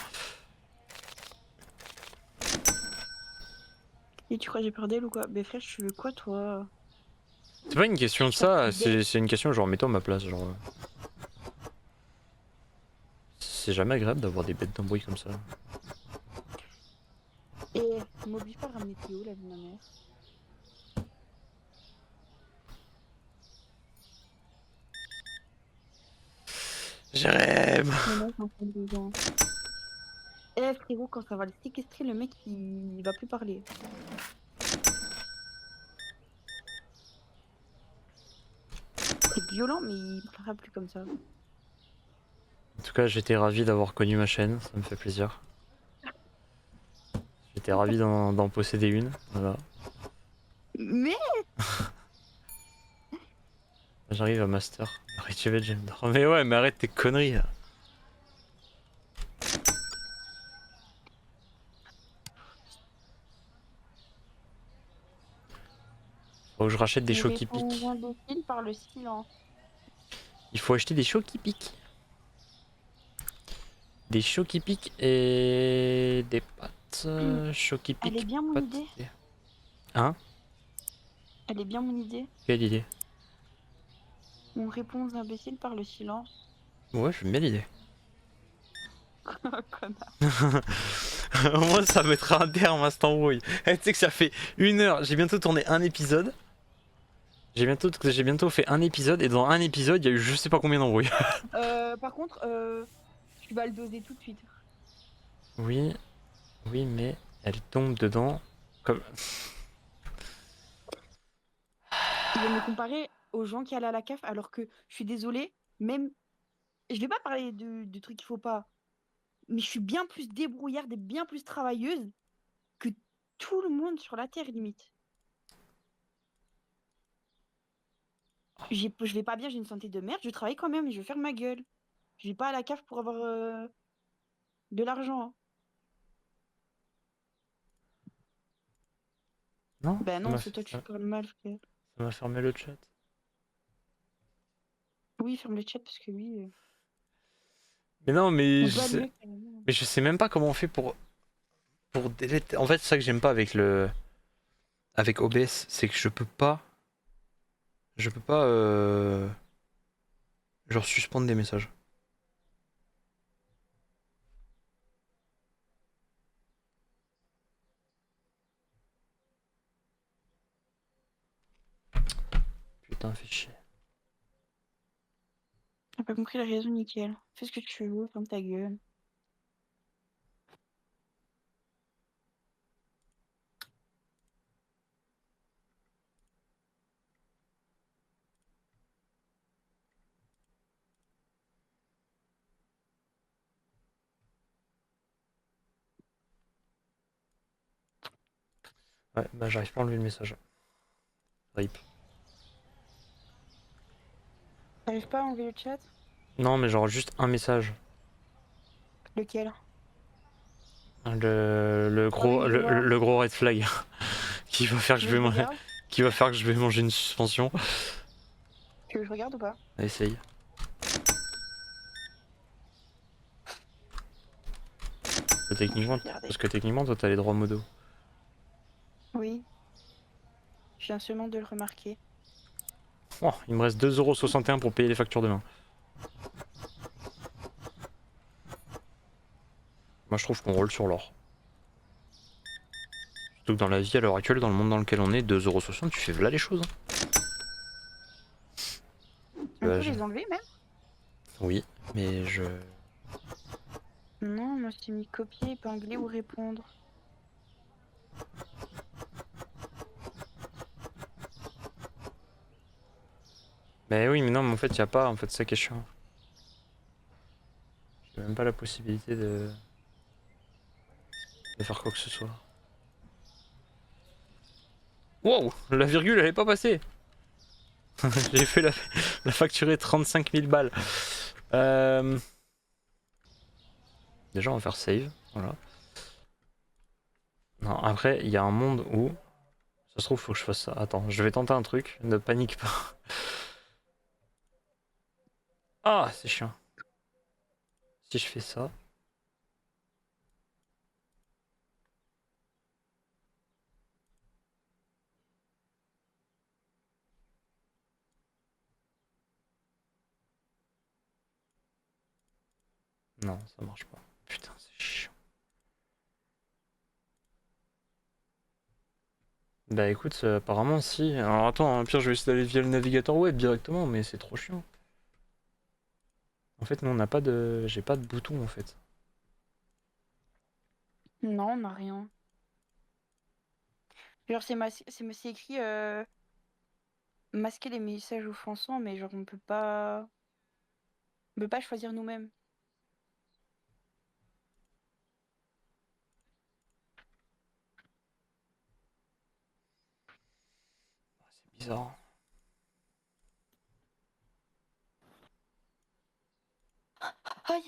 Et tu crois que j'ai peur d'elle ou quoi? Mais frère, tu veux quoi toi? C'est pas une question de ça, c'est une question genre, mets-toi à ma place. Genre. C'est jamais agréable d'avoir des bêtes d'embrouille comme ça. Et m'oblige pas à ramener Théo, la vie de ma mère. Jérém. Eh frérot, quand ça va le séquestrer, le mec il va plus parler. C'est violent, mais il parlera plus comme ça. En tout cas, j'étais ravi d'avoir connu ma chaîne, ça me fait plaisir. J'étais ravi d'en posséder une, voilà. Mais J'arrive à master. Arrête, j'aime. Mais ouais, mais arrête tes conneries là. Faut que je rachète des chocs qui piquent. Par le silence. Il faut acheter des chocs qui piquent. Des chocs qui piquent et des pâtes. Chocs qui piquent. Elle est bien mon idée. Hein? Elle est bien mon idée. Quelle idée? On répond aux imbéciles par le silence. Ouais, j'aime bien l'idée. Connard. Au moins ça mettra un terme à cette embrouille. Tu sais que ça fait 1 heure, j'ai bientôt tourné un épisode. J'ai bientôt fait un épisode et dans un épisode il y a eu je sais pas combien d'embrouilles. Par contre, tu vas le doser tout de suite. Oui, oui, mais elle tombe dedans comme. Il va me comparer aux gens qui allaient à la CAF alors que je suis désolée, même. Je vais pas parler de trucs qu'il faut pas, mais je suis bien plus débrouillarde et bien plus travailleuse que tout le monde sur la Terre, limite. Je vais pas bien, j'ai une santé de merde, je travaille quand même et je vais faire ma gueule. Je vais pas à la CAF pour avoir de l'argent, hein. Non, Ben non, c'est toi qui parles mal, frère. ça m'a fermé le chat. Oui, ferme le chat parce que oui. Mais non, On peut allumer carrément. mais je sais même pas comment on fait pour délete. En fait, c'est ça que j'aime pas avec le avec OBS, c'est que je peux pas genre suspendre des messages. Putain, fais chier. T'as pas compris la raison, nickel. Fais ce que tu veux, ferme ta gueule. Ouais, bah j'arrive pas à enlever le message. RIP. T'arrives pas à enlever le chat? Non, mais genre juste un message. Lequel? Ah oui, je vois. Le gros red flag qui va faire que Tu veux que je regarde? qui va faire que je vais manger une suspension. Tu veux que je regarde ou pas? Essaye. Je vais Techniquement, regarder. parce que techniquement, toi t'as les droits modo. Oui, je viens seulement de le remarquer. Oh, il me reste 2,61€ pour payer les factures demain. Moi je trouve qu'on roule sur l'or. Surtout que dans la vie à l'heure actuelle, dans le monde dans lequel on est, 2,60€, tu fais voilà les choses, hein. On peut les enlever même? Oui, mais je. Non, moi j'ai mis copier, épingler ou répondre. Mais oui, mais non, mais en fait, y a pas, en fait, c'est ça qui est chiant. J'ai même pas la possibilité de faire quoi que ce soit. Wow, la virgule elle est pas passée. J'ai fait la facturer 35 000 balles. Euh... Déjà, on va faire save. Voilà. Non, après, il y a un monde où. Ça se trouve, faut que je fasse ça. Attends, je vais tenter un truc. Ne panique pas. Ah, c'est chiant. Si je fais ça. Non, ça marche pas. Putain, c'est chiant. Bah écoute, apparemment si. Alors attends, hein, pire, je vais essayer d'aller via le navigateur web directement, mais c'est trop chiant. En fait, nous, on n'a pas de. J'ai pas de bouton en fait. Non, on n'a rien. Genre c'est écrit masquer les messages offensants, mais genre on peut pas choisir nous-mêmes. C'est bizarre. Aïe,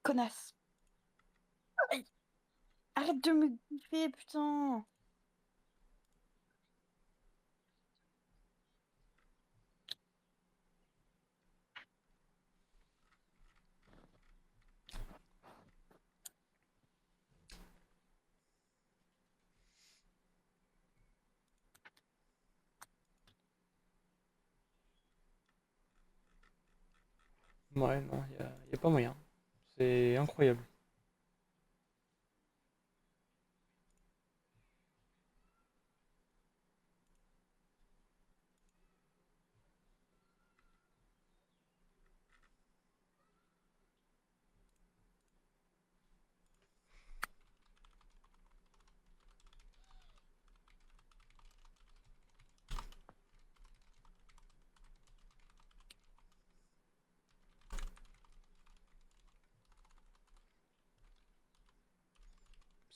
connasse. Aïe, arrête de me griffer, putain. Ouais, non, y a pas moyen. C'est incroyable.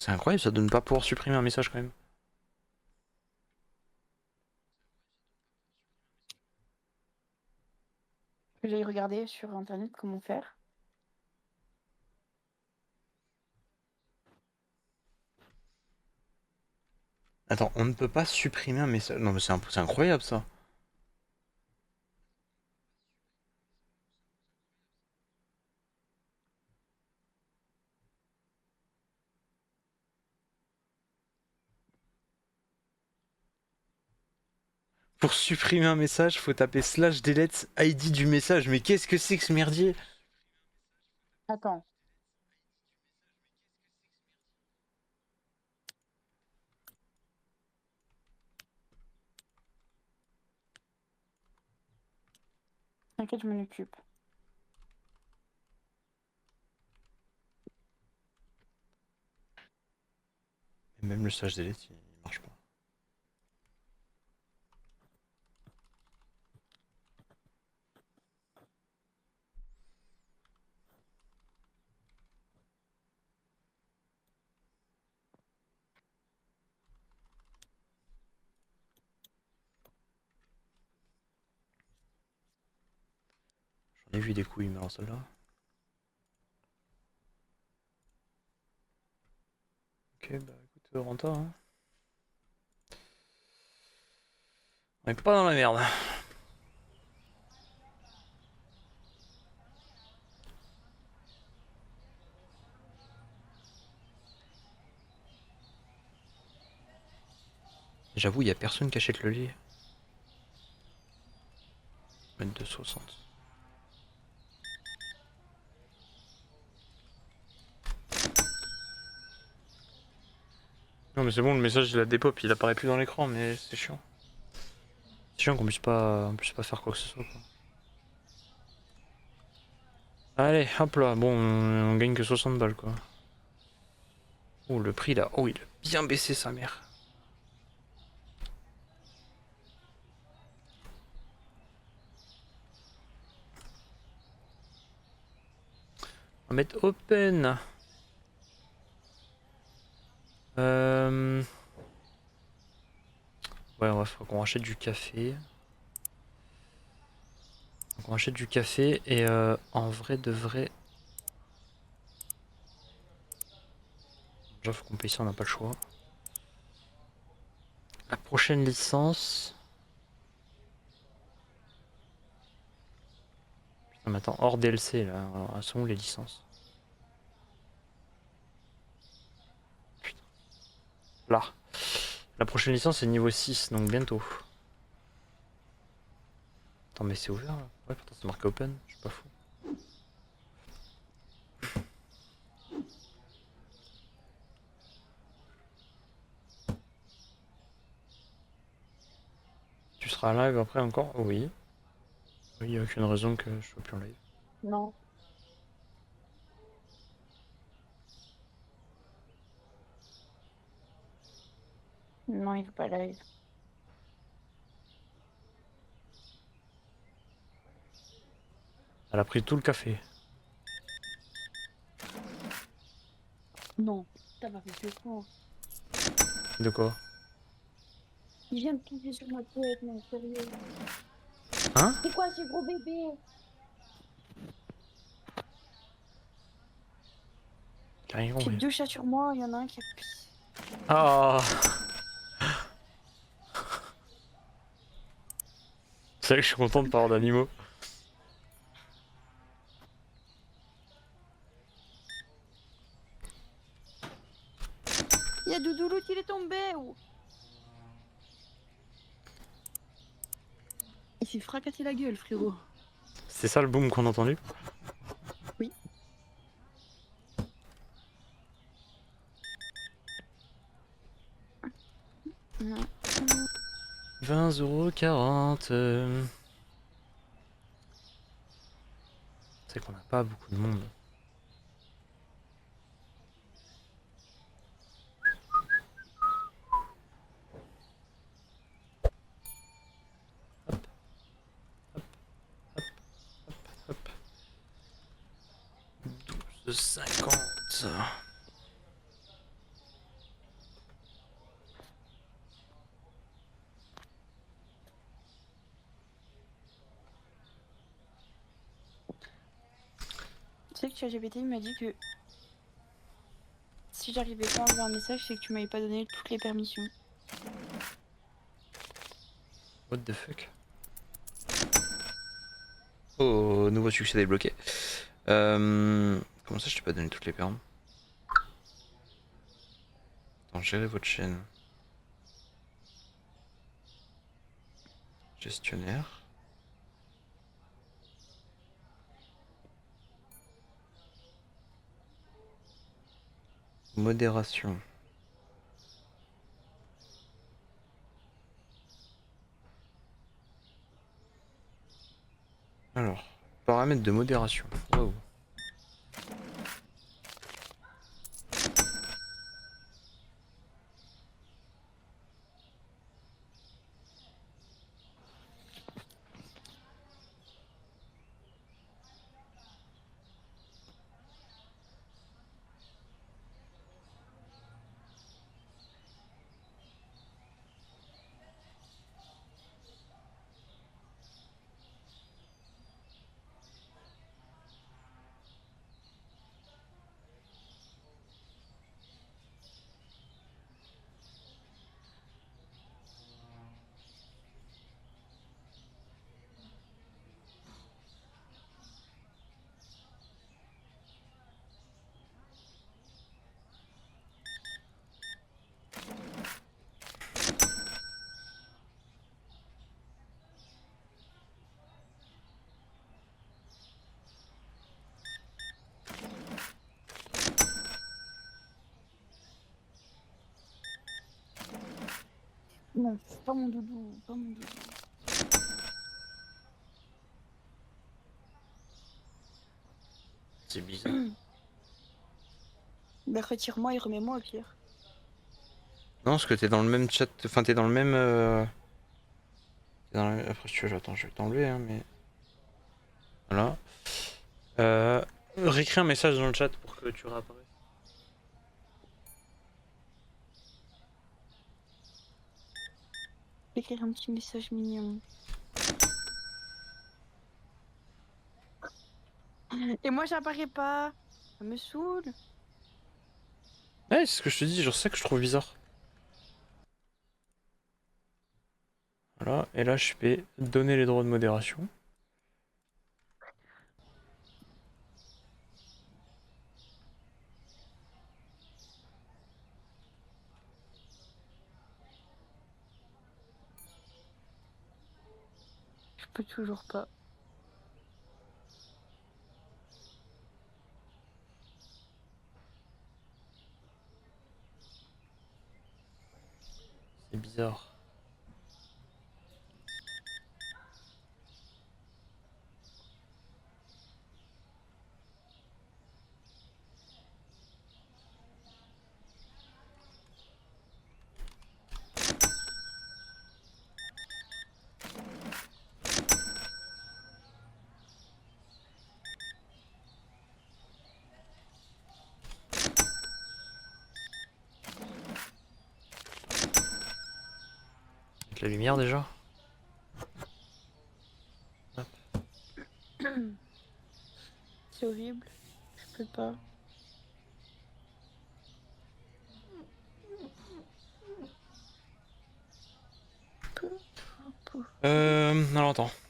C'est incroyable ça de ne pas pouvoir supprimer un message quand même. Que j'aille regarder sur internet comment faire. Attends, on ne peut pas supprimer un message. Non mais c'est incroyable ça. Pour supprimer un message, faut taper slash delete ID du message. Mais qu'est-ce que c'est que ce merdier? Attends. T'inquiète, je m'en occupe. Et même le slash delete, il marche pas. J'en ai vu des couilles, mais alors celle-là. Ok, bah écoute, Renta, hein. On est pas dans la merde. J'avoue, il y a personne qui achète le lit. Mettre 2,60. Non mais c'est bon, le message il a dépop, il apparaît plus dans l'écran, mais c'est chiant. C'est chiant on puisse pas faire quoi que ce soit quoi. Allez, hop là, bon, on gagne que 60 balles quoi. Oh, le prix là, oh, il a bien baissé sa mère. On va mettre open. Ouais, faut qu'on rachète du café. Donc on rachète du café et en vrai de vrai. Déjà, faut qu'on paye ça, on n'a pas le choix. La prochaine licence. Putain, mais attends, hors DLC là, alors, elles sont où les licences? Putain. Là. La prochaine licence c'est niveau 6, donc bientôt. Attends, mais c'est ouvert là? Ouais, pourtant c'est marqué open, je suis pas fou. Tu seras live après encore? Oui. Oui, il n'y a aucune raison que je sois plus en live. Non. Non, il faut pas live. Elle a pris tout le café. Non. T'as pas fait quoi? De quoi? Il vient de tomber sur ma tête, non, sérieux. Hein? C'est quoi ce gros bébé? T'as rien J'ai compris. 2 chats sur moi, il y en a un qui a pissé. Ah! C'est vrai que je suis content de pas avoir d'animaux. Il y a Doudoulout, il est tombé. Il s'est fracassé la gueule, frérot. C'est ça le boom qu'on a entendu? Oui. Non. 20,40 €. C'est qu'on n'a pas beaucoup de monde. Hop, hop, hop, hop, hop. 12,50 €. Tu sais que ChatGPT m'a dit que si j'arrivais pas à envoyer un message, c'est que tu m'avais pas donné toutes les permissions. What the fuck? Oh, nouveau succès débloqué. Comment ça, je t'ai pas donné toutes les permes? Attends, gérez votre chaîne. Gestionnaire. Modération. Alors, paramètres de modération. Wow. Non, pas mon doudou, pas mon doudou. C'est bizarre. Bah retire-moi et remets-moi au pire. Non, parce que t'es dans le même chat. Enfin, t'es dans le même. Après, si tu veux, attends, je vais t'enlever, hein, mais. Voilà. Réécris un message dans le chat pour que tu réapparaisses. Écrire un petit message mignon. Et moi j'apparais pas. Ça me saoule. Ouais, c'est ce que je te dis, genre ça que je trouve bizarre. Voilà, et là je vais donner les droits de modération. Je peux toujours pas. C'est bizarre. Avec la lumière déjà. Hop. C'est horrible. Je peux pas. Alors attends.